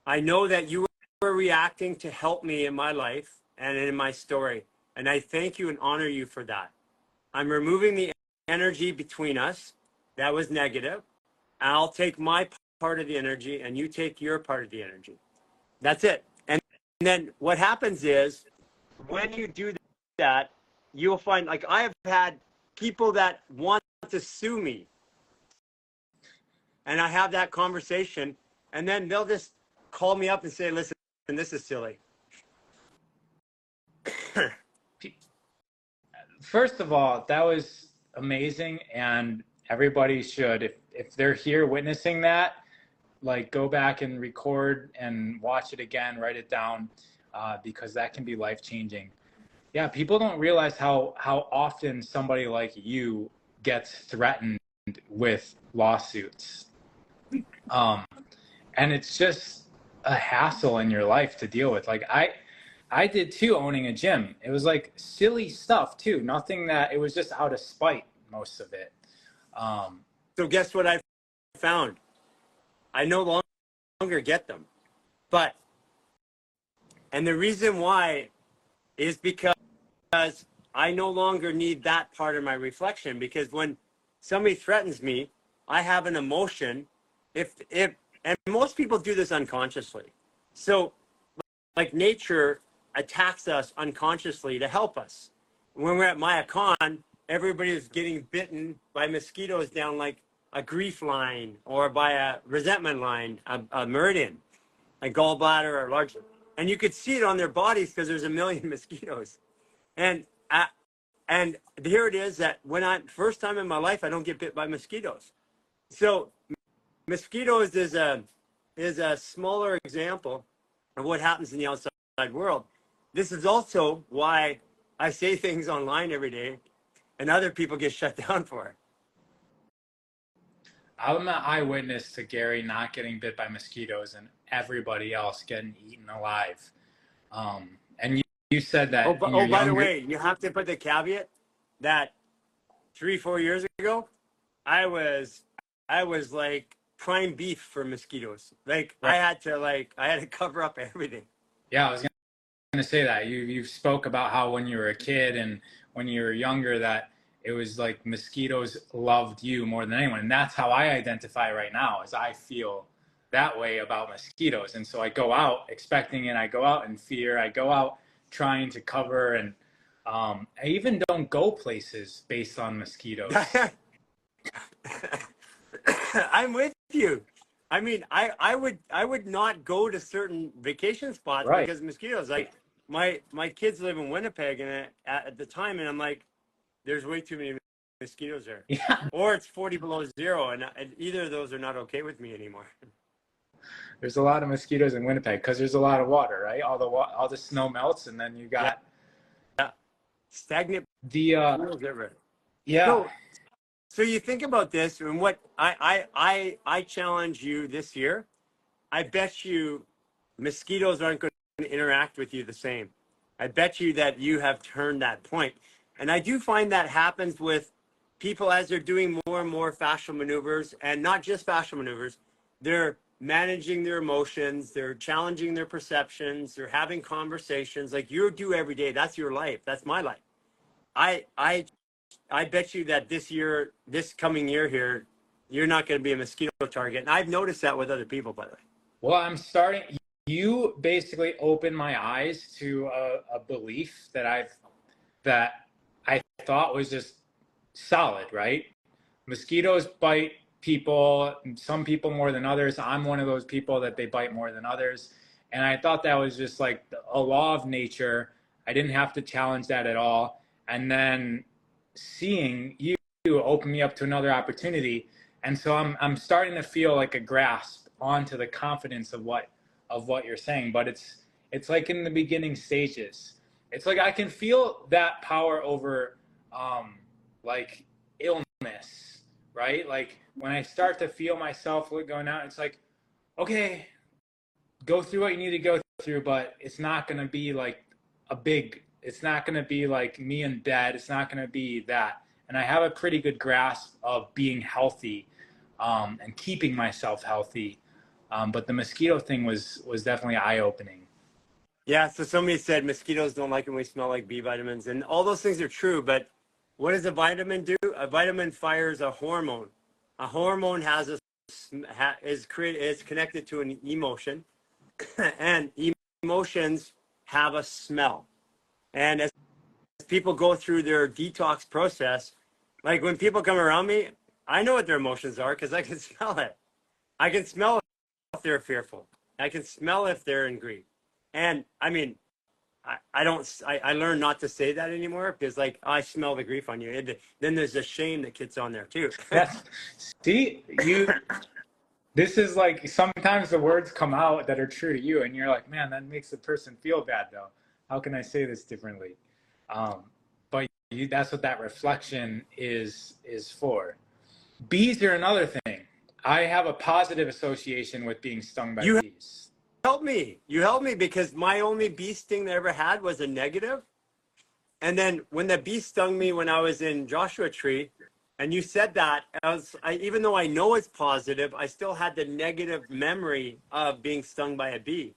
I know that you were reacting to help me in my life and in my story. And I thank you and honor you for that. I'm removing the energy between us that was negative. And I'll take my part of the energy and you take your part of the energy. That's it. And then what happens is, when you do that, you'll find, like, I have had people that want to sue me, and I have that conversation, and then they'll just call me up and say, listen, this is silly. First of all, that was amazing, and everybody should, if they're here witnessing that, like, go back and record and watch it again, write it down, because that can be life changing. Yeah, people don't realize how often somebody like you gets threatened with lawsuits, and it's just a hassle in your life to deal with. Like I did too, owning a gym. It was like silly stuff too. Nothing that, it was just out of spite, most of it. Um, So guess what I found? I no longer get them. And the reason why is because I no longer need that part of my reflection, because when somebody threatens me, I have an emotion. If and most people do this unconsciously. So like nature attacks us unconsciously to help us. When we're at Mayakan, everybody is getting bitten by mosquitoes down like a grief line or by a resentment line, a meridian, a gallbladder or large. And you could see it on their bodies because there's a million mosquitoes. And and here it is that when I first time in my life, I don't get bit by mosquitoes. So mosquitoes is a smaller example of what happens in the outside world. This is also why I say things online every day and other people get shut down for it. I'm an eyewitness to Gary not getting bit by mosquitoes and everybody else getting eaten alive. And you said that in your By the younger. way, you have to put the caveat that 3-4 years ago, I was like prime beef for mosquitoes. Like Right. I had to cover up everything. Yeah, I was gonna say that you spoke about how when you were a kid and when you were younger that it was like mosquitoes loved you more than anyone, and that's how I identify right now. Is I feel that way about mosquitoes, and so I go out expecting it. I go out in fear. I go out trying to cover, and I even don't go places based on mosquitoes. I'm with you. I mean, I would not go to certain vacation spots Right. because mosquitoes. Like my kids live in Winnipeg, and at the time, and I'm like, there's way too many mosquitoes there. Yeah. Or it's 40 below zero, and either of those are not okay with me anymore. There's a lot of mosquitoes in Winnipeg because there's a lot of water, right? All the snow melts, and then you got Stagnant the pools everywhere. yeah. So you think about this, and what I challenge you this year. I bet you mosquitoes aren't going to interact with you the same. I bet you that you have turned that point. And I do find that happens with people as they're doing more and more fascial maneuvers, and not just fascial maneuvers. They're managing their emotions, they're challenging their perceptions, they're having conversations like you do every day. That's your life. That's my life. I I I bet you that this coming year here, you're not going to be a mosquito target. And I've noticed that with other people, by the way. Well, I'm starting. You basically opened my eyes to a belief that I thought was just solid, right? Mosquitoes bite people, some people more than others. I'm one of those people that they bite more than others. And I thought that was just like a law of nature. I didn't have to challenge that at all. And then seeing you open me up to another opportunity. And so I'm starting to feel like a grasp onto the confidence of what you're saying. But it's like in the beginning stages. It's like I can feel that power over like illness, right? Like when I start to feel myself going out, it's like, okay, go through what you need to go through, but it's not going to be like it's not going to be like me and dad. It's not going to be that. And I have a pretty good grasp of being healthy and keeping myself healthy. But the mosquito thing was definitely eye-opening. Yeah, so somebody said mosquitoes don't like when we smell like B vitamins, and all those things are true. But what does a vitamin do? A vitamin fires a hormone. A hormone is connected to an emotion, and emotions have a smell. And as people go through their detox process, like when people come around me, I know what their emotions are because I can smell it. I can smell if they're fearful. I can smell if they're in grief. And I mean, I learned not to say that anymore because like I smell the grief on you. Then there's a shame that gets on there too. See, this is like sometimes the words come out that are true to you and you're like, man, that makes the person feel bad though. How can I say this differently? But that's what that reflection is for. Bees are another thing. I have a positive association with being stung by bees. You helped me because my only bee sting that I ever had was a negative. And then when the bee stung me when I was in Joshua Tree, and you said that, even though I know it's positive, I still had the negative memory of being stung by a bee.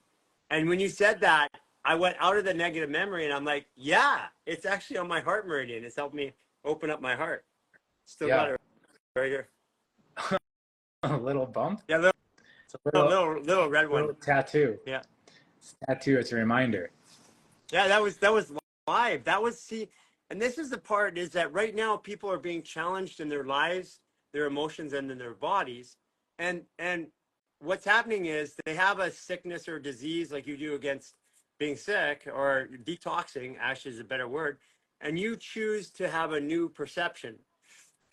And when you said that, I went out of the negative memory and I'm like, yeah, it's actually on my heart meridian. It's helped me open up my heart. Still got Yeah. it right here. A little bump. Yeah, little It's a little red little one. tattoo. Yeah. It's a tattoo. It's a reminder. Yeah, that was live. That was see, and this is the part is that right now people are being challenged in their lives, their emotions, and in their bodies, and what's happening is they have a sickness or disease like you do against being sick or detoxing. Actually, is a better word, and you choose to have a new perception.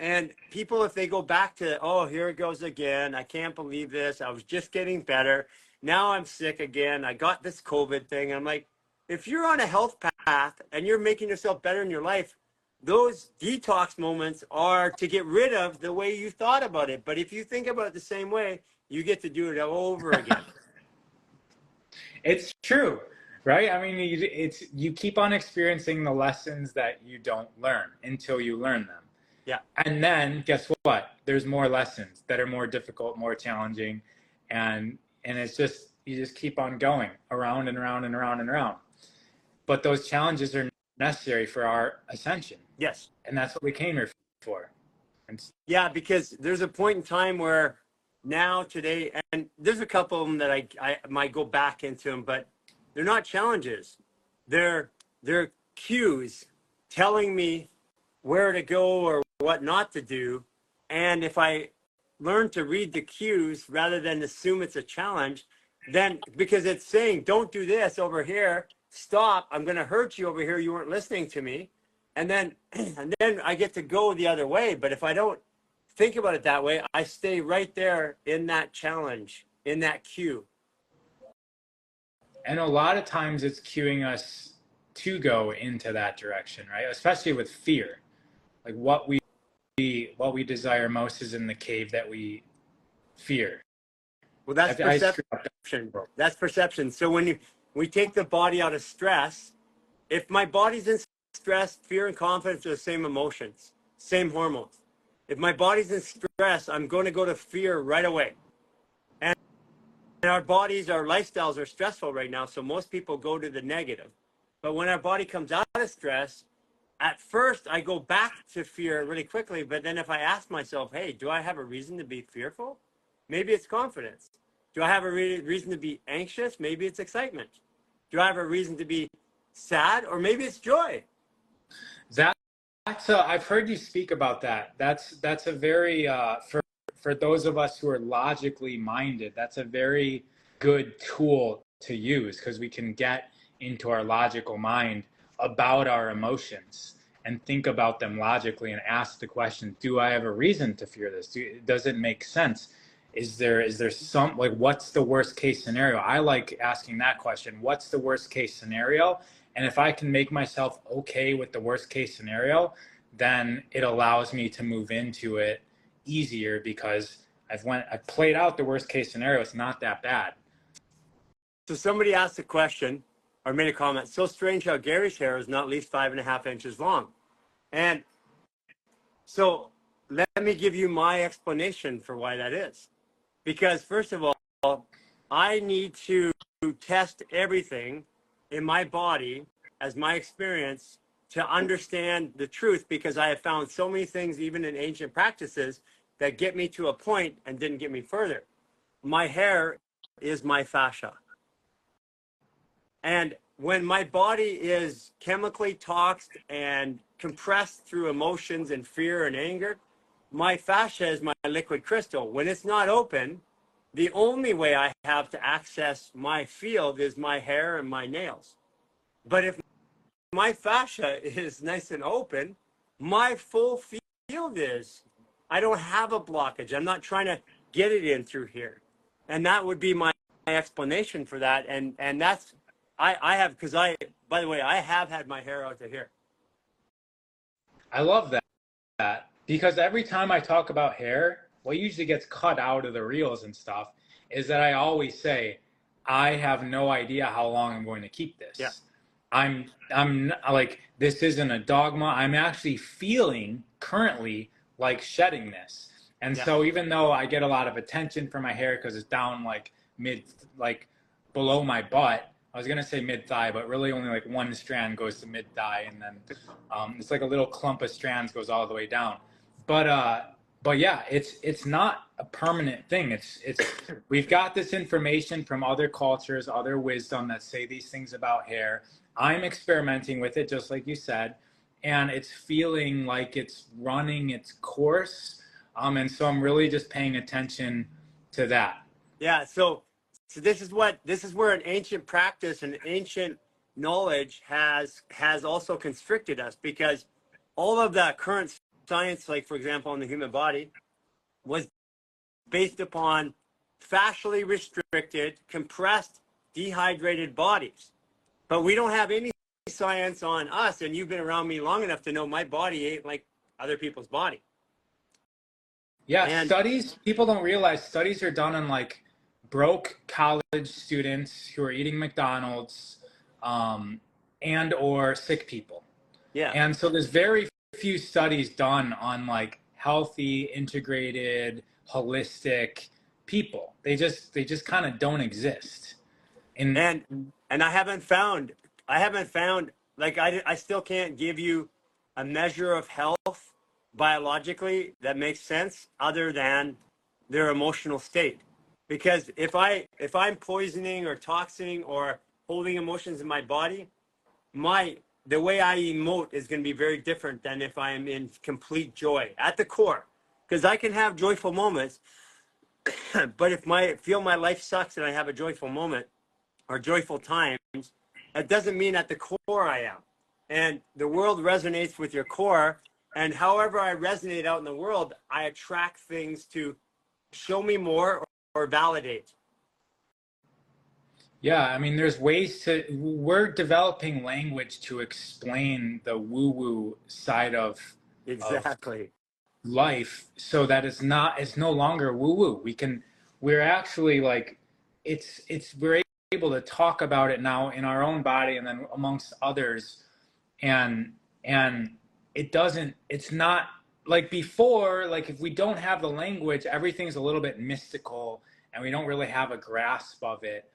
And people, if they go back to, oh, here it goes again. I can't believe this. I was just getting better. Now I'm sick again. I got this COVID thing. I'm like, if you're on a health path and you're making yourself better in your life, those detox moments are to get rid of the way you thought about it. But if you think about it the same way, you get to do it all over again. It's true, right? I mean, you keep on experiencing the lessons that you don't learn until you learn them. Yeah. And then guess what? There's more lessons that are more difficult, more challenging, and it's just you just keep on going around and around and around and around. But those challenges are necessary for our ascension. Yes. And that's what we came here for. And yeah, because there's a point in time where now today, and there's a couple of them that I might go back into them, but they're not challenges. They're cues telling me where to go or what not to do. And if I learn to read the cues rather than assume it's a challenge, then because it's saying, don't do this over here, stop, I'm going to hurt you over here. You weren't listening to me. And then I get to go the other way. But if I don't think about it that way, I stay right there in that challenge, in that cue. a lot of times it's cueing us to go into that direction, right? Especially with fear. Like what we desire most is in the cave that we fear. Well, that's perception. That's perception. So when we take the body out of stress, if my body's in stress, fear and confidence are the same emotions, same hormones. If my body's in stress, I'm going to go to fear right away. And our bodies, our lifestyles are stressful right now, so most people go to the negative. But when our body comes out of stress, at first I go back to fear really quickly, but then if I ask myself, hey, do I have a reason to be fearful? Maybe it's confidence. Do I have a reason to be anxious? Maybe it's excitement. Do I have a reason to be sad? Or maybe it's joy. I've heard you speak about that. That's a very for those of us who are logically minded, that's a very good tool to use because we can get into our logical mind about our emotions and think about them logically and ask the question, do I have a reason to fear this? Does it make sense? Is there some, like, what's the worst case scenario? I like asking that question. What's the worst case scenario? And if I can make myself okay with the worst case scenario, then it allows me to move into it easier because I've played out the worst case scenario. It's not that bad. So somebody asked a question or made a comment. So strange how Gary's hair is not at least 5.5 inches long. And so let me give you my explanation for why that is. Because first of all, I need to test everything in my body as my experience to understand the truth, because I have found so many things, even in ancient practices, that get me to a point and didn't get me further. My hair is my fascia. And when my body is chemically toxed and compressed through emotions and fear and anger, my fascia is my liquid crystal. When it's not open, the only way I have to access my field is my hair and my nails. But if my fascia is nice and open, my full field is, I don't have a blockage. I'm not trying to get it in through here. And that would be my explanation for that. And that's, I have, because by the way, I have had my hair out to here. I love that because every time I talk about hair, what usually gets cut out of the reels and stuff is that I always say, I have no idea how long I'm going to keep this. Yeah. I'm like, this isn't a dogma. I'm actually feeling currently like shedding this. And so even though I get a lot of attention for my hair because it's down like below my butt, was going to say mid-thigh, but really only like one strand goes to mid-thigh, and then it's like a little clump of strands goes all the way down. But yeah, it's not a permanent thing. It's we've got this information from other cultures, other wisdom that say these things about hair. I'm experimenting with it, just like you said, and it's feeling like it's running its course. And so I'm really just paying attention to that. Yeah. So this is where an ancient practice and ancient knowledge has also constricted us, because all of that current science, like for example, in the human body, was based upon fascially restricted, compressed, dehydrated bodies. But we don't have any science on us, and you've been around me long enough to know my body ain't like other people's body. Yeah, And studies, people don't realize studies are done on like broke college students who are eating McDonald's, and or sick people. yeah. And so there's very few studies done on like healthy, integrated, holistic people. They just kind of don't exist. And I haven't found like I still can't give you a measure of health biologically that makes sense other than their emotional state. Because if I'm poisoning or toxing or holding emotions in my body, the way I emote is going to be very different than if I am in complete joy at the core. Because I can have joyful moments, but if feel my life sucks and I have a joyful moment or joyful times, that doesn't mean at the core I am. And the world resonates with your core. And however I resonate out in the world, I attract things to show me more or validate. Yeah, I mean, we're developing language to explain the woo-woo side of Exactly. life, so that it's no longer woo-woo. We're actually like, we're able to talk about it now in our own body and then amongst others. And it's not like before, like if we don't have the language, everything's a little bit mystical and we don't really have a grasp of it.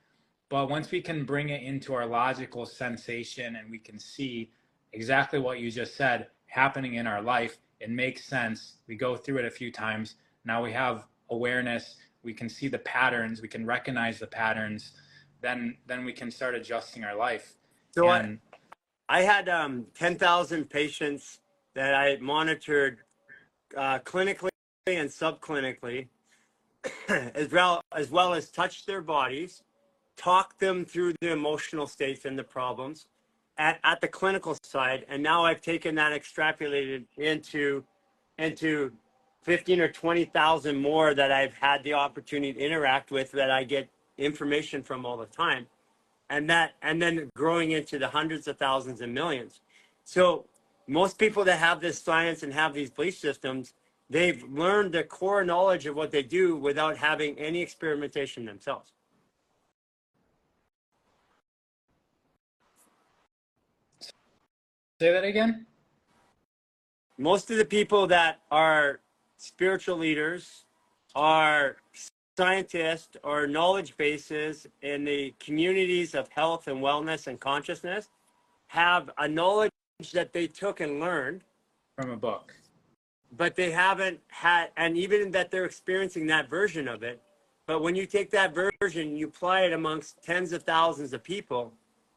But once we can bring it into our logical sensation and we can see exactly what you just said happening in our life, it makes sense. We go through it a few times. Now we have awareness. We can see the patterns. We can recognize the patterns. Then we can start adjusting our life. So I had 10,000 patients that I monitored clinically and subclinically, as well as touched their bodies, talk them through the emotional states and the problems at the clinical side. And now I've taken that, extrapolated into 15 or 20,000 more that I've had the opportunity to interact with, that I get information from all the time. And then growing into the hundreds of thousands and millions. So most people that have this science and have these belief systems, they've learned the core knowledge of what they do without having any experimentation themselves. Say that again? Most of the people that are spiritual leaders, are scientists or knowledge bases in the communities of health and wellness and consciousness, have a knowledge that they took and learned From a book. but they haven't had, and even that they're experiencing that version of it. But when you take that version, you apply it amongst tens of thousands of people,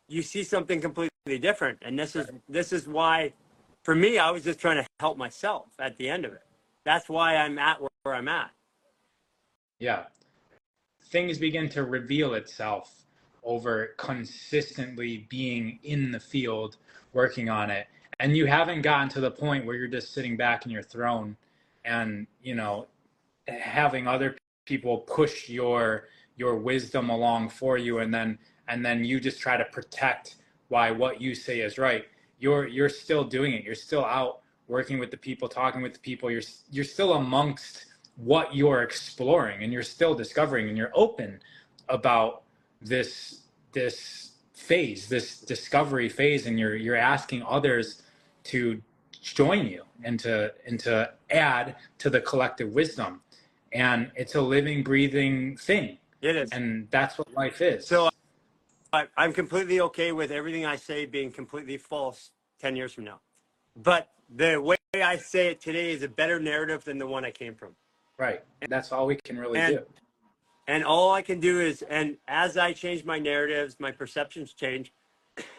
you see something completely different. And this is why, for me, I was just trying to help myself at the end of it. That's why I'm at where I'm at. Yeah. Things begin to reveal itself over consistently being in the field, working on it. And you haven't gotten to the point where you're just sitting back in your throne and, having other people push your wisdom along for you, and then you just try to protect why what you say is right. You're still doing it. You're still out working with the people, talking with the people. You're still amongst what you're exploring, and you're still discovering, and you're open about this phase, this discovery phase, and you're asking others to join you and to add to the collective wisdom. And it's a living, breathing thing. It is. And that's what life is. So I'm completely okay with everything I say being completely false 10 years from now. But the way I say it today is a better narrative than the one I came from. Right. That's all we can really And do. and all I can do is, and as I change my narratives, my perceptions change.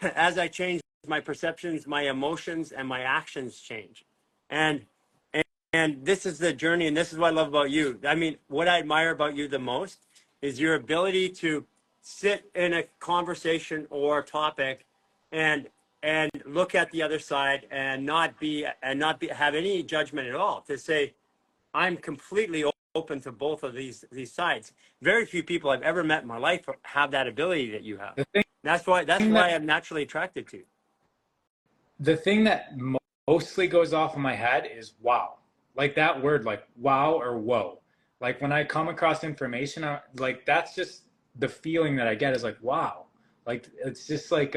As I change my perceptions, my emotions and my actions change. And and this is the journey, and this is what I love about you. I mean, what I admire about you the most is your ability to sit in a conversation or topic and look at the other side and not be have any judgment at all. To say, I'm completely open to both of these sides. Very few people I've ever met in my life have that ability that you have. The thing That's why that I'm naturally attracted to you. the thing that mostly goes off in my head is wow. Like that word, like wow or whoa. Like when I come across information, like that's just the feeling that I get is like wow. Like it's just like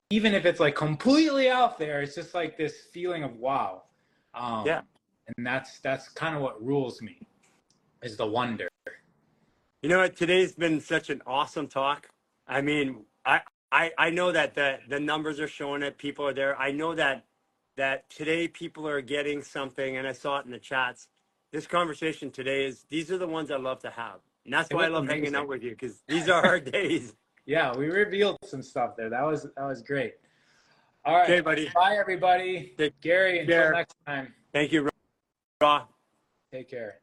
even if it's like completely out there, it's just like this feeling of wow. Yeah. And that's kind of what rules me is the wonder. You know what? Today's been such an awesome talk. I mean, I know that the numbers are showing it. People are there. I know that today people are getting something, and I saw it in the chats. This conversation today these are the ones I love to have. And that's It why I was love hanging amazing. out with you, because these are our days. Yeah, we revealed some stuff there. That was great. All right. Okay, buddy. Bye, everybody. Take Gary, until care. next time. Thank you, Raw. Take care.